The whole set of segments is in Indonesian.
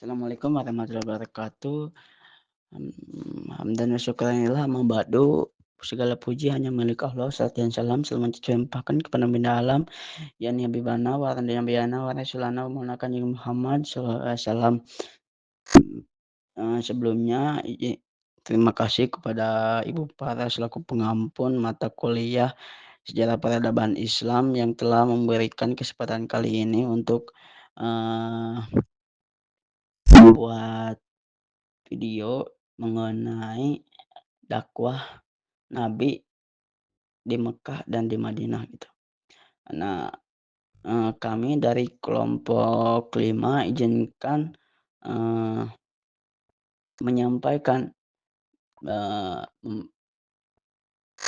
Assalamualaikum warahmatullahi wabarakatuh. Hamdan wa syukranillah amma ba'du. Segala puji hanya milik Allah. Salawat dan salam selalu tercurahkan kepada Nabi alam, yakni Habibana wa Nabiyana wa Rasulana wa Maulana Kanjeng Muhammad sallallahu alaihi wasallam. Sebelumnya terima kasih kepada Ibu Farah selaku pengampun mata kuliah Sejarah Peradaban Islam yang telah memberikan kesempatan kali ini untuk membuat video mengenai dakwah Nabi di Mekah dan di Madinah gitu. Nah, kami dari kelompok 5 izinkan menyampaikan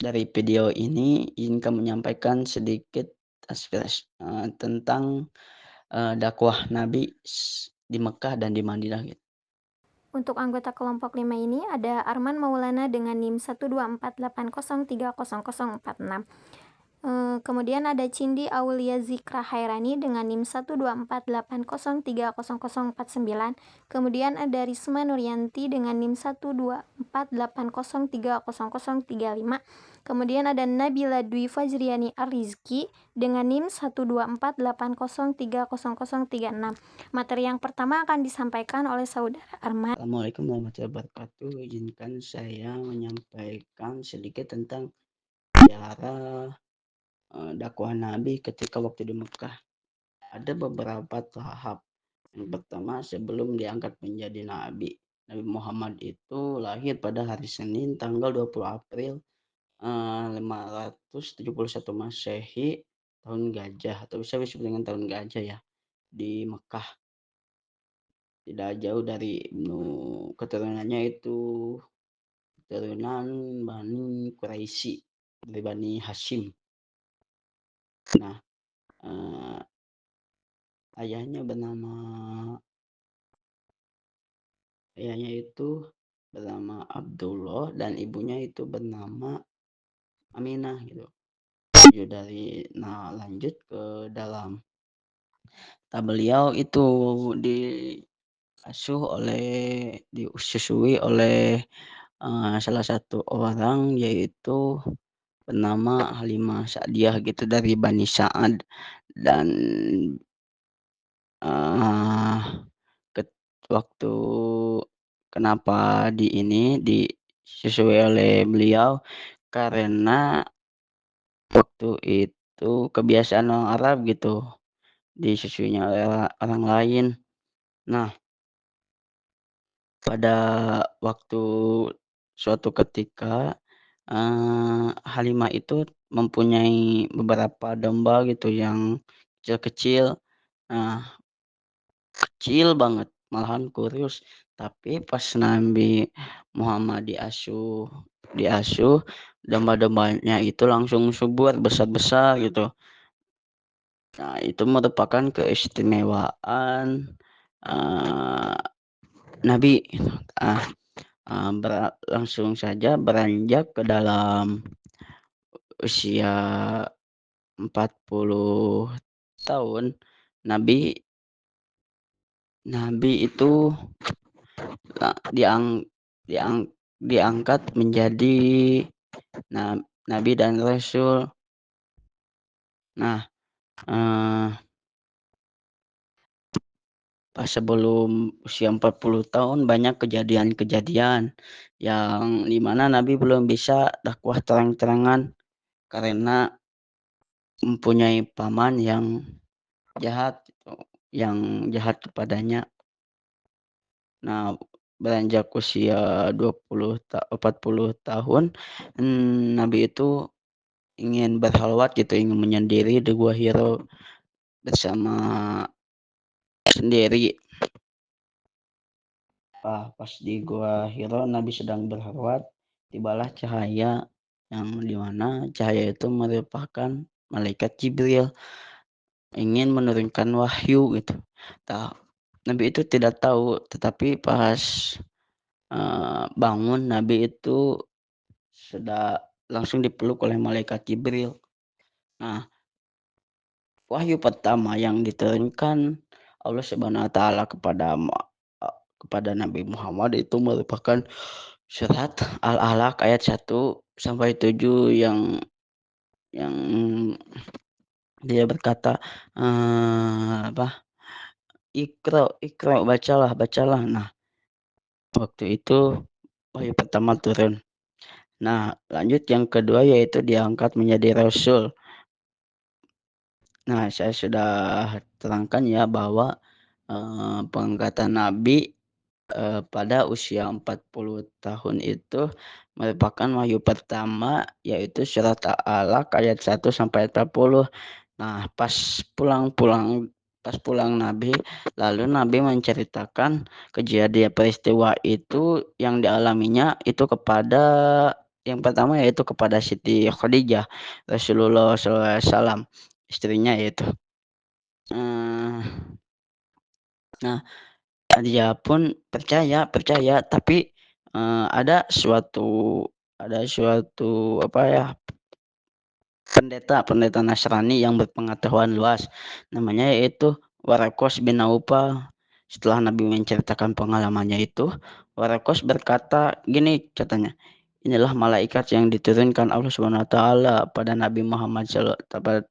dari video ini izinkan menyampaikan sedikit aspirasi tentang dakwah Nabi di Mekah dan di Madinah gitu. Untuk anggota kelompok 5 ini ada Arman Maulana dengan NIM 12480300046. Kemudian ada Cindi Aulia Zikra Hairani dengan NIM 12480300049. Kemudian ada Risma Nuryanti dengan NIM 12480300035. Kemudian ada Nabila Dwi Fajriani Arizki dengan NIM 12480300036. Materi yang pertama akan disampaikan oleh Saudara Arman. Assalamualaikum warahmatullahi wabarakatuh. Izinkan saya menyampaikan sedikit tentang sejarah dakwah Nabi ketika waktu di Mekah. Ada beberapa tahap. Yang pertama, sebelum diangkat menjadi Nabi, Nabi Muhammad itu lahir pada hari Senin tanggal 20 April 571 Masehi, tahun gajah atau bisa disebut dengan tahun gajah ya, di Mekah. Tidak jauh dari keturunannya itu keturunan Bani Quraisy, dari Bani Hashim. Nah, ayahnya itu bernama Abdullah dan ibunya itu bernama Aminah gitu. Lanjut ke dalam. Beliau itu disusui oleh salah satu orang yaitu bernama Halimah Sa'diyah gitu dari Bani Sa'ad, dan waktu kenapa disusui oleh beliau karena waktu itu kebiasaan orang Arab gitu, disusuinya oleh orang lain. Nah, pada waktu suatu ketika Halimah itu mempunyai beberapa domba gitu yang kecil-kecil. Nah, kecil banget, malahan kurus. Tapi pas Nabi Muhammad diasuh, domba-dombanya itu langsung subur, besar-besar gitu. Nah, itu merupakan keistimewaan Nabi. Langsung saja beranjak ke dalam usia 40 tahun, Nabi itu diangkat menjadi Nabi dan Rasul. Nah, pas sebelum usia 40 tahun banyak kejadian-kejadian yang dimana Nabi belum bisa dakwah terang-terangan karena mempunyai paman yang jahat kepadanya. Nah, beranjak usia 40 tahun, Nabi itu ingin berhalwat gitu, ingin menyendiri di Gua Hiro bersama sendiri. Pas di Gua Hiro Nabi sedang berhalwat, tibalah cahaya yang dimana cahaya itu merupakan malaikat Jibril, ingin menurunkan wahyu gitu. Nabi itu tidak tahu, tetapi pas bangun Nabi itu sudah langsung dipeluk oleh malaikat Jibril. Nah, wahyu pertama yang diturunkan Allah Subhanahu wa taala kepada kepada Nabi Muhammad itu merupakan surat Al-Alaq ayat 1-7 yang dia berkata, apa, "Iqra, Iqra, bacalah, bacalah." Nah, waktu itu wahyu pertama turun. Nah, lanjut yang kedua yaitu diangkat menjadi rasul. Nah, saya sudah terangkan ya bahwa, pengangkatan nabi, pada usia 40 tahun itu merupakan wahyu pertama yaitu surat Al-Alaq ayat 1-40. Nah, pas pulang Nabi, lalu Nabi menceritakan kejadian peristiwa itu yang dialaminya itu kepada yang pertama yaitu kepada Siti Khadijah, Rasulullah SAW, istrinya yaitu. Nah, dia pun percaya, tapi, ada suatu apa ya, pendeta Nasrani yang berpengetahuan luas, namanya yaitu Warakos bin Naufal. Setelah Nabi menceritakan pengalamannya itu, Warakos berkata gini katanya, "Inilah malaikat yang diturunkan Allah Subhanahu wa taala pada Nabi Muhammad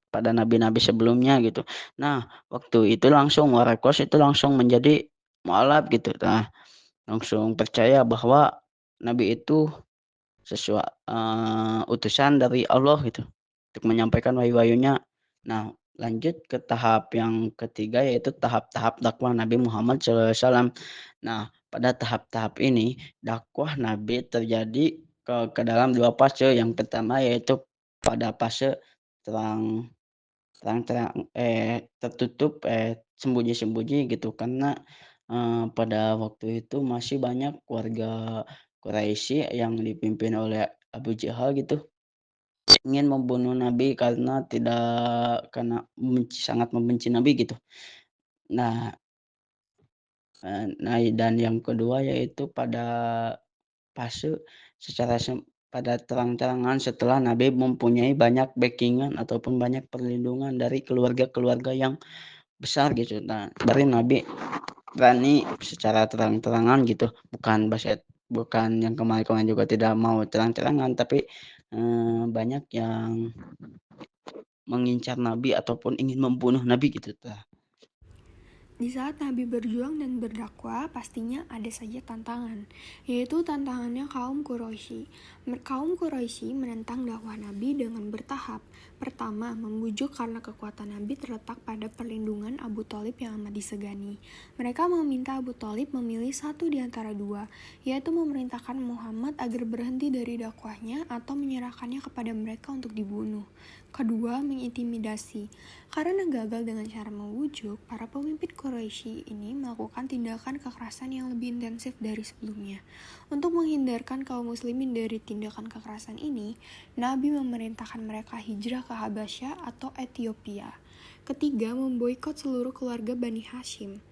pada nabi-nabi sebelumnya," gitu. Nah, waktu itu langsung Warakos itu langsung menjadi mualaf gitu. Nah, langsung percaya bahwa Nabi itu utusan dari Allah gitu, untuk menyampaikan wahyu-wahyunya. Nah, lanjut ke tahap yang ketiga yaitu tahap-tahap dakwah Nabi Muhammad SAW. Nah, pada tahap-tahap ini dakwah Nabi terjadi ke dalam 2 fase. Yang pertama yaitu pada fase terang terang-terang tertutup, sembunyi-sembunyi gitu karena, pada waktu itu masih banyak keluarga Quraisy yang dipimpin oleh Abu Jahal gitu, ingin membunuh Nabi karena sangat membenci Nabi gitu. Nah, dan yang kedua yaitu pada fase secara pada terang-terangan setelah Nabi mempunyai banyak backing-an ataupun banyak perlindungan dari keluarga-keluarga yang besar gitu. Nah, baru Nabi berani secara terang-terangan gitu, bukan yang kemarin-kemarin juga tidak mau terang-terangan, tapi, banyak yang mengincar Nabi ataupun ingin membunuh Nabi gitu tah. Di saat Nabi berjuang dan berdakwah, pastinya ada saja tantangan, yaitu tantangannya kaum Quraisy. Kaum Quraisy menentang dakwah Nabi dengan bertahap. Pertama, membujuk karena kekuatan Nabi terletak pada perlindungan Abu Thalib yang amat disegani. Mereka meminta Abu Thalib memilih satu di antara dua, yaitu memerintahkan Muhammad agar berhenti dari dakwahnya atau menyerahkannya kepada mereka untuk dibunuh. Kedua, mengintimidasi. Karena gagal dengan cara membujuk, para pemimpin Quraisy ini melakukan tindakan kekerasan yang lebih intensif dari sebelumnya. Untuk menghindarkan kaum muslimin dari tindakan kekerasan ini, Nabi memerintahkan mereka hijrah ke Habasyah atau Ethiopia. Ketiga, memboikot seluruh keluarga Bani Hashim.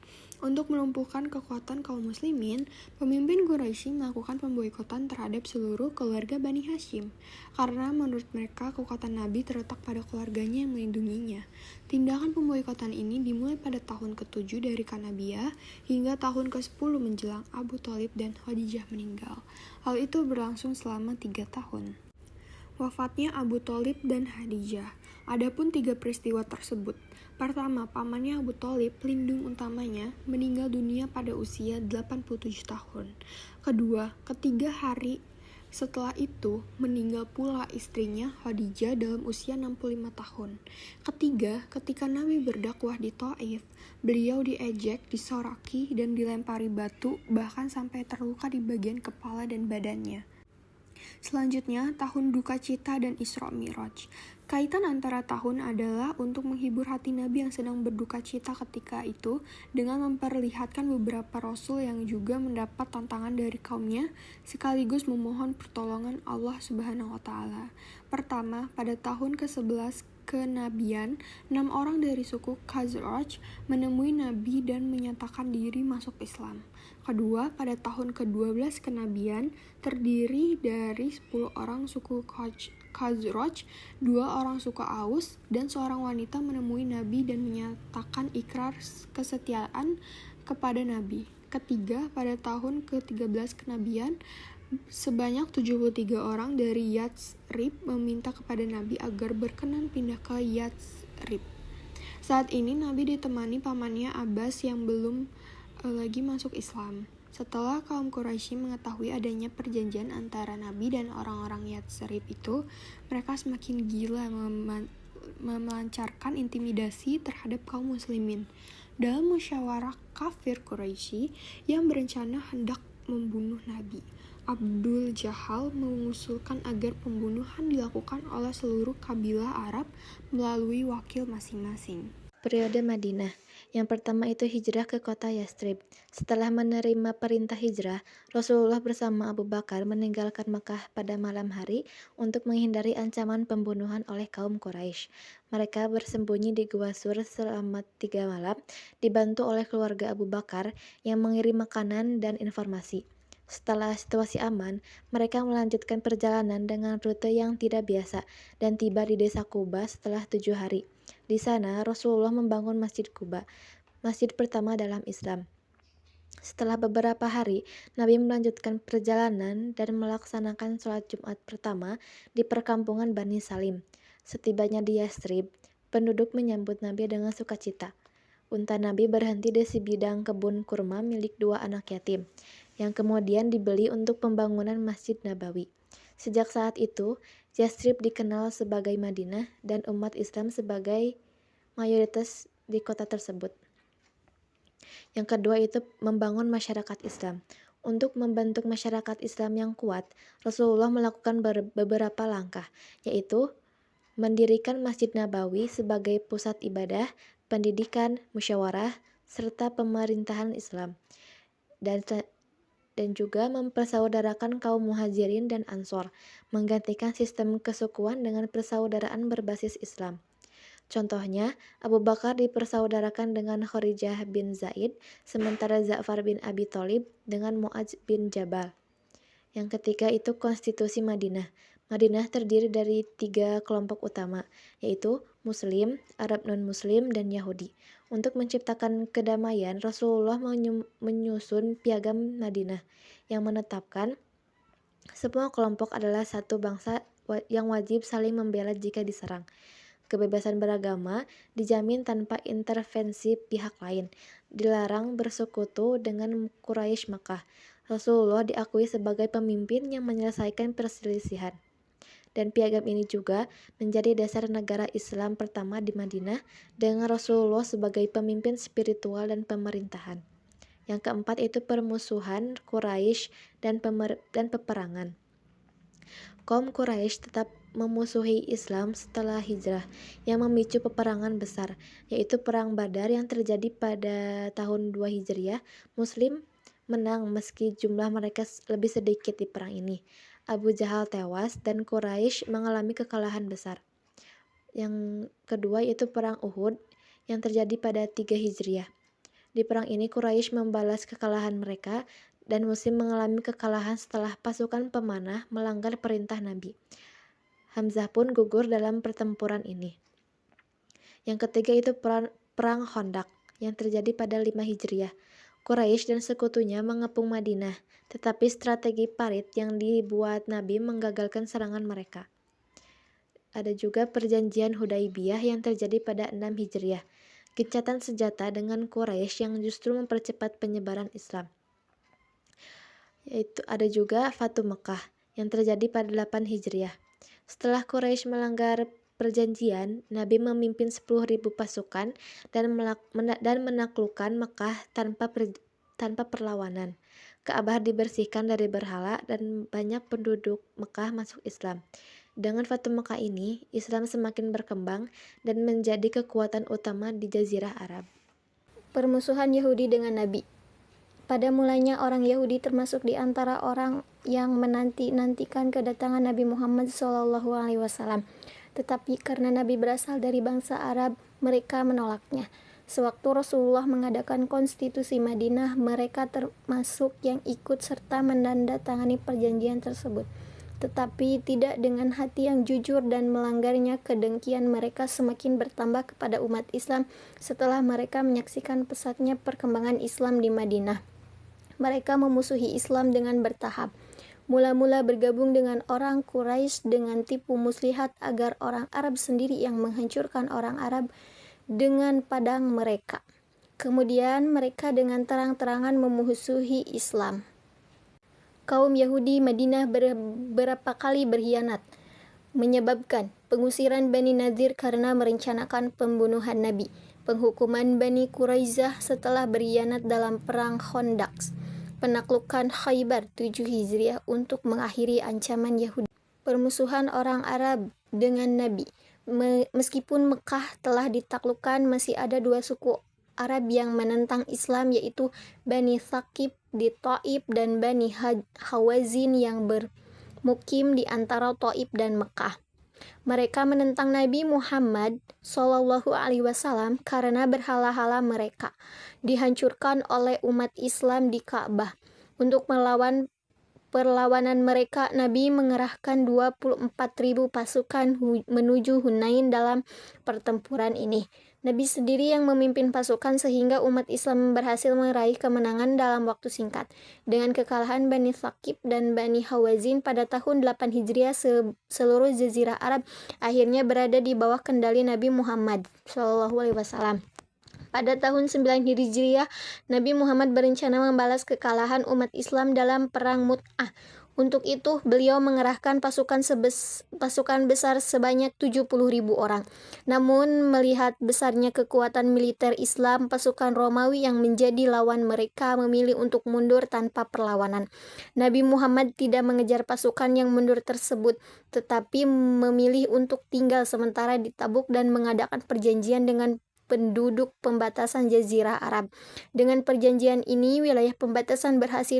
Untuk melumpuhkan kekuatan kaum muslimin, pemimpin Quraisy melakukan pemboikotan terhadap seluruh keluarga Bani Hashim, karena menurut mereka kekuatan Nabi terletak pada keluarganya yang melindunginya. Tindakan pemboikotan ini dimulai pada tahun ke-7 dari Kanabiah hingga tahun ke-10 menjelang Abu Thalib dan Khadijah meninggal. Hal itu berlangsung selama 3 tahun. Wafatnya Abu Thalib dan Khadijah. Adapun 3 peristiwa tersebut. Pertama, pamannya Abu Thalib, pelindung utamanya, meninggal dunia pada usia 87 tahun. Kedua, 3 hari setelah itu, meninggal pula istrinya Khadijah dalam usia 65 tahun. Ketiga, ketika Nabi berdakwah di Thaif, beliau diejek, disoraki, dan dilempari batu, bahkan sampai terluka di bagian kepala dan badannya. Selanjutnya, tahun duka cita dan Isra Mi'raj. Kaitan antara tahun adalah untuk menghibur hati Nabi yang sedang berduka cita ketika itu dengan memperlihatkan beberapa rasul yang juga mendapat tantangan dari kaumnya sekaligus memohon pertolongan Allah Subhanahu wa taala. Pertama, pada tahun ke-11 kenabian, 6 orang dari suku Khazraj menemui Nabi dan menyatakan diri masuk Islam. Kedua, pada tahun ke-12 kenabian, terdiri dari 10 orang suku Khazraj, 2 orang suku Aus, dan seorang wanita menemui Nabi dan menyatakan ikrar kesetiaan kepada Nabi. ketiga pada tahun ke-13 kenabian, sebanyak 73 orang dari Yatsrib meminta kepada Nabi agar berkenan pindah ke Yatsrib. Saat ini Nabi ditemani pamannya Abbas yang belum lagi masuk Islam. Setelah kaum Quraisy mengetahui adanya perjanjian antara Nabi dan orang-orang Yatsrib itu, mereka semakin gila melancarkan intimidasi terhadap kaum muslimin. Dalam musyawarah kafir Quraisy yang berencana hendak membunuh Nabi, Abdul Jahal mengusulkan agar pembunuhan dilakukan oleh seluruh kabilah Arab melalui wakil masing-masing. Periode Madinah. Yang pertama itu hijrah ke kota Yastrib. Setelah menerima perintah hijrah, Rasulullah bersama Abu Bakar meninggalkan Mekah pada malam hari untuk menghindari ancaman pembunuhan oleh kaum Quraisy. Mereka bersembunyi di Gua Sur selama 3 malam, dibantu oleh keluarga Abu Bakar yang mengirim makanan dan informasi. Setelah situasi aman, mereka melanjutkan perjalanan dengan rute yang tidak biasa dan tiba di desa Kuba setelah 7 hari. Di sana, Rasulullah membangun Masjid Quba, masjid pertama dalam Islam. Setelah beberapa hari, Nabi melanjutkan perjalanan dan melaksanakan sholat Jumat pertama di perkampungan Bani Salim. Setibanya di Yastrib, penduduk menyambut Nabi dengan sukacita. Unta Nabi berhenti di sebidang kebun kurma milik 2 anak yatim, yang kemudian dibeli untuk pembangunan Masjid Nabawi. Sejak saat itu, Yastrib dikenal sebagai Madinah dan umat Islam sebagai mayoritas di kota tersebut. Yang kedua itu membangun masyarakat Islam. Untuk membentuk masyarakat Islam yang kuat, Rasulullah melakukan beberapa langkah, yaitu mendirikan Masjid Nabawi sebagai pusat ibadah, pendidikan, musyawarah, serta pemerintahan Islam. Dan juga mempersaudarakan kaum muhajirin dan ansor, menggantikan sistem kesukuan dengan persaudaraan berbasis Islam. Contohnya, Abu Bakar dipersaudarakan dengan Kharijah bin Zaid, sementara Ja'far bin Abi Thalib dengan Mu'adz bin Jabal. Yang ketiga itu konstitusi Madinah. Madinah terdiri dari 3 kelompok utama, yaitu Muslim, Arab non-Muslim, dan Yahudi. Untuk menciptakan kedamaian, Rasulullah menyusun Piagam Madinah yang menetapkan semua kelompok adalah satu bangsa yang wajib saling membela jika diserang. Kebebasan beragama dijamin tanpa intervensi pihak lain. Dilarang bersekutu dengan Quraisy Makkah. Rasulullah diakui sebagai pemimpin yang menyelesaikan perselisihan. Dan piagam ini juga menjadi dasar negara Islam pertama di Madinah dengan Rasulullah sebagai pemimpin spiritual dan pemerintahan. Yang keempat itu permusuhan Quraisy dan peperangan. Kaum Quraisy tetap memusuhi Islam setelah hijrah, yang memicu peperangan besar, yaitu Perang Badar yang terjadi pada tahun 2 Hijriah. Muslim menang meski jumlah mereka lebih sedikit di perang ini. Abu Jahal tewas dan Quraisy mengalami kekalahan besar. Yang kedua yaitu Perang Uhud yang terjadi pada 3 Hijriah. Di perang ini Quraisy membalas kekalahan mereka dan Muslim mengalami kekalahan setelah pasukan pemanah melanggar perintah Nabi. Hamzah pun gugur dalam pertempuran ini. Yang ketiga itu Perang Khandaq yang terjadi pada 5 Hijriah. Quraisy dan sekutunya mengepung Madinah, tetapi strategi parit yang dibuat Nabi menggagalkan serangan mereka. Ada juga perjanjian Hudaibiyah yang terjadi pada 6 Hijriah. Gencatan senjata dengan Quraisy yang justru mempercepat penyebaran Islam. Yaitu ada juga Fatu Mekah yang terjadi pada 8 Hijriah. Setelah Quraisy melanggar perjanjian, Nabi memimpin 10.000 pasukan dan menaklukkan Mekah tanpa perlawanan. Ka'bah dibersihkan dari berhala dan banyak penduduk Mekah masuk Islam. Dengan Fatu Mekah ini, Islam semakin berkembang dan menjadi kekuatan utama di Jazirah Arab. Permusuhan Yahudi dengan Nabi. Pada mulanya orang Yahudi termasuk di antara orang yang menanti-nantikan kedatangan Nabi Muhammad SAW. Tetapi karena Nabi berasal dari bangsa Arab, mereka menolaknya. Sewaktu Rasulullah mengadakan konstitusi Madinah, mereka termasuk yang ikut serta menandatangani perjanjian tersebut. Tetapi tidak dengan hati yang jujur dan melanggarnya, kedengkian mereka semakin bertambah kepada umat Islam setelah mereka menyaksikan pesatnya perkembangan Islam di Madinah. Mereka memusuhi Islam dengan bertahap. Mula-mula bergabung dengan orang Quraisy dengan tipu muslihat agar orang Arab sendiri yang menghancurkan orang Arab dengan pedang mereka. Kemudian mereka dengan terang-terangan memusuhi Islam. Kaum Yahudi Madinah beberapa kali berkhianat, menyebabkan pengusiran Bani Nadir karena merencanakan pembunuhan Nabi, penghukuman Bani Quraizah setelah berkhianat dalam perang Khandaq, penaklukan Khaybar 7 Hijriah untuk mengakhiri ancaman Yahudi, permusuhan orang Arab dengan Nabi. Meskipun Mekah telah ditaklukkan, masih ada 2 suku Arab yang menentang Islam, yaitu Bani Thaqif di Taif dan Bani Hawazin yang bermukim di antara Taif dan Mekah. Mereka menentang Nabi Muhammad SAW karena berhala-hala mereka dihancurkan oleh umat Islam di Ka'bah. Untuk melawan perlawanan mereka, Nabi mengerahkan 24.000 pasukan menuju Hunain dalam pertempuran ini. Nabi sendiri yang memimpin pasukan sehingga umat Islam berhasil meraih kemenangan dalam waktu singkat. Dengan kekalahan Bani Thaqif dan Bani Hawazin pada tahun 8 Hijriah, seluruh Jazirah Arab akhirnya berada di bawah kendali Nabi Muhammad SAW. Pada tahun 9 Hijriah, Nabi Muhammad berencana membalas kekalahan umat Islam dalam Perang Mu'tah. Untuk itu, beliau mengerahkan pasukan besar sebanyak 70.000 orang. Namun, melihat besarnya kekuatan militer Islam, pasukan Romawi yang menjadi lawan mereka memilih untuk mundur tanpa perlawanan. Nabi Muhammad tidak mengejar pasukan yang mundur tersebut, tetapi memilih untuk tinggal sementara di Tabuk dan mengadakan perjanjian dengan penduduk pembatasan Jazirah Arab. Dengan perjanjian ini, wilayah pembatasan berhasil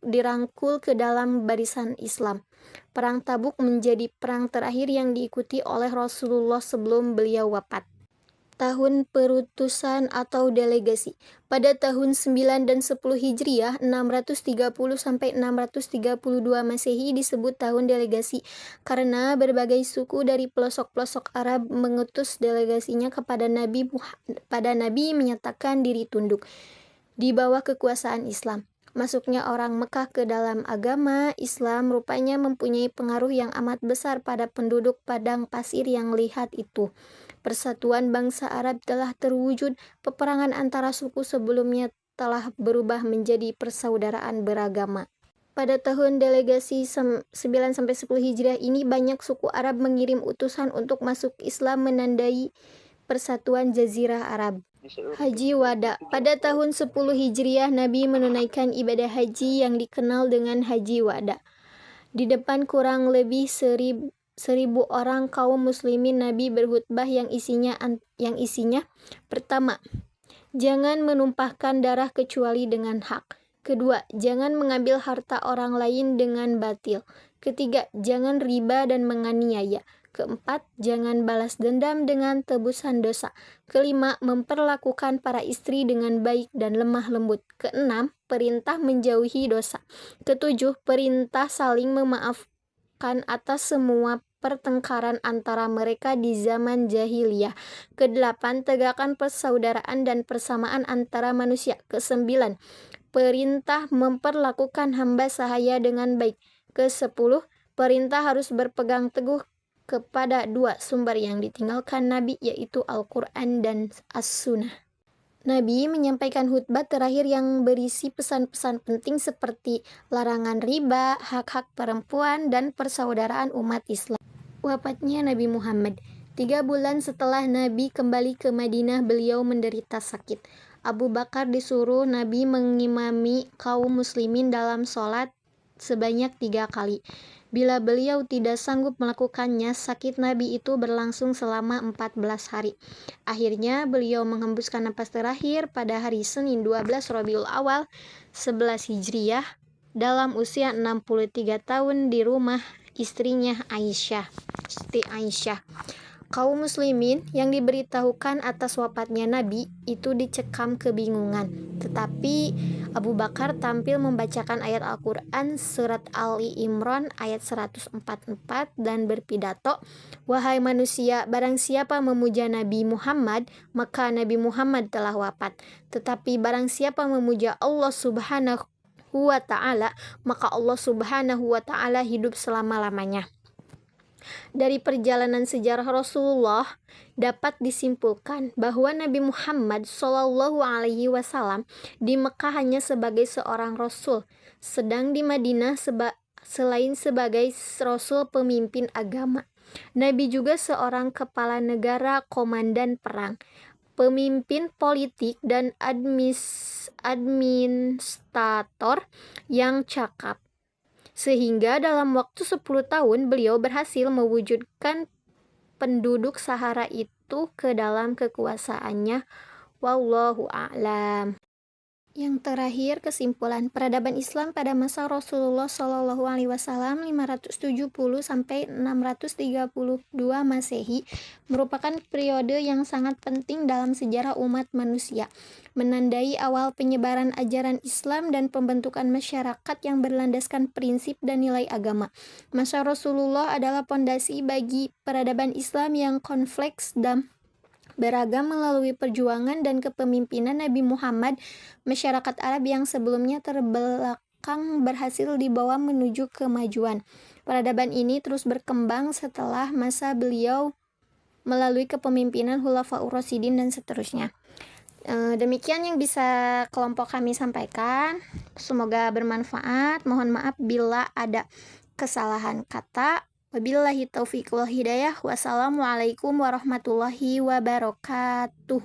dirangkul ke dalam barisan Islam. Perang Tabuk menjadi perang terakhir yang diikuti oleh Rasulullah sebelum beliau wafat. Tahun perutusan atau delegasi. Pada tahun 9 dan 10 Hijriah, 630 sampai 632 Masehi disebut tahun delegasi karena berbagai suku dari pelosok-pelosok Arab mengutus delegasinya kepada Nabi menyatakan diri tunduk di bawah kekuasaan Islam. Masuknya orang Mekah ke dalam agama Islam rupanya mempunyai pengaruh yang amat besar pada penduduk padang pasir yang lihat itu. Persatuan bangsa Arab telah terwujud, peperangan antara suku sebelumnya telah berubah menjadi persaudaraan beragama. Pada tahun delegasi 9-10 Hijriah ini, banyak suku Arab mengirim utusan untuk masuk Islam menandai persatuan Jazirah Arab. Haji Wada. Pada tahun 10 Hijriah, Nabi menunaikan ibadah haji yang dikenal dengan Haji Wada. Di depan kurang lebih 1.000 orang kaum muslimin, Nabi berkhutbah yang isinya pertama, jangan menumpahkan darah kecuali dengan hak. Kedua, jangan mengambil harta orang lain dengan batil. Ketiga, jangan riba dan menganiaya. Keempat, jangan balas dendam dengan tebusan dosa. Kelima, memperlakukan para istri dengan baik dan lemah lembut. Keenam, perintah menjauhi dosa. Ketujuh, perintah saling memaafkan atas semua pertengkaran antara mereka di zaman jahiliyah. Kedelapan, tegakkan persaudaraan dan persamaan antara manusia. Kesembilan, perintah memperlakukan hamba sahaya dengan baik. Kesepuluh, perintah harus berpegang teguh kepada 2 sumber yang ditinggalkan Nabi, yaitu Al-Quran dan As-Sunnah. Nabi menyampaikan khutbah terakhir yang berisi pesan-pesan penting seperti larangan riba, hak-hak perempuan, dan persaudaraan umat Islam. Wafatnya Nabi Muhammad. 3 bulan setelah Nabi kembali ke Madinah, beliau menderita sakit. Abu Bakar disuruh Nabi mengimami kaum muslimin dalam sholat sebanyak 3 kali. Bila beliau tidak sanggup melakukannya, sakit Nabi itu berlangsung selama 14 hari. Akhirnya beliau menghembuskan napas terakhir pada hari Senin 12 Rabiul Awal 11 Hijriah dalam usia 63 tahun di rumah istrinya Siti Aisyah. Kaum muslimin yang diberitahukan atas wafatnya Nabi itu dicekam kebingungan. Tetapi Abu Bakar tampil membacakan ayat Al-Quran surat Ali Imran ayat 144 dan berpidato, "Wahai manusia, barang siapa memuja Nabi Muhammad, maka Nabi Muhammad telah wafat. Tetapi barang siapa memuja Allah Subhanahu wa ta'ala, maka Allah Subhanahu wa ta'ala hidup selama-lamanya. Dari perjalanan sejarah Rasulullah dapat disimpulkan bahwa Nabi Muhammad SAW di Mekah hanya sebagai seorang rasul, sedang di Madinah selain sebagai rasul pemimpin agama. Nabi juga seorang kepala negara, komandan perang, pemimpin politik, dan administrator yang cakap. Sehingga dalam waktu 10 tahun beliau berhasil mewujudkan penduduk Sahara itu ke dalam kekuasaannya. Wallahu a'lam. Yang terakhir, kesimpulan peradaban Islam pada masa Rasulullah SAW 570 sampai 632 Masehi merupakan periode yang sangat penting dalam sejarah umat manusia, menandai awal penyebaran ajaran Islam dan pembentukan masyarakat yang berlandaskan prinsip dan nilai agama. Masa Rasulullah adalah pondasi bagi peradaban Islam yang kompleks dan beragam melalui perjuangan dan kepemimpinan Nabi Muhammad. Masyarakat Arab yang sebelumnya terbelakang berhasil dibawa menuju kemajuan. Peradaban ini terus berkembang setelah masa beliau melalui kepemimpinan Khulafaur Rasyidin dan seterusnya. Demikian yang bisa kelompok kami sampaikan. Semoga bermanfaat. Mohon maaf bila ada kesalahan kata. Wabillahi taufiq wal hidayah. Wassalamualaikum warahmatullahi wabarakatuh.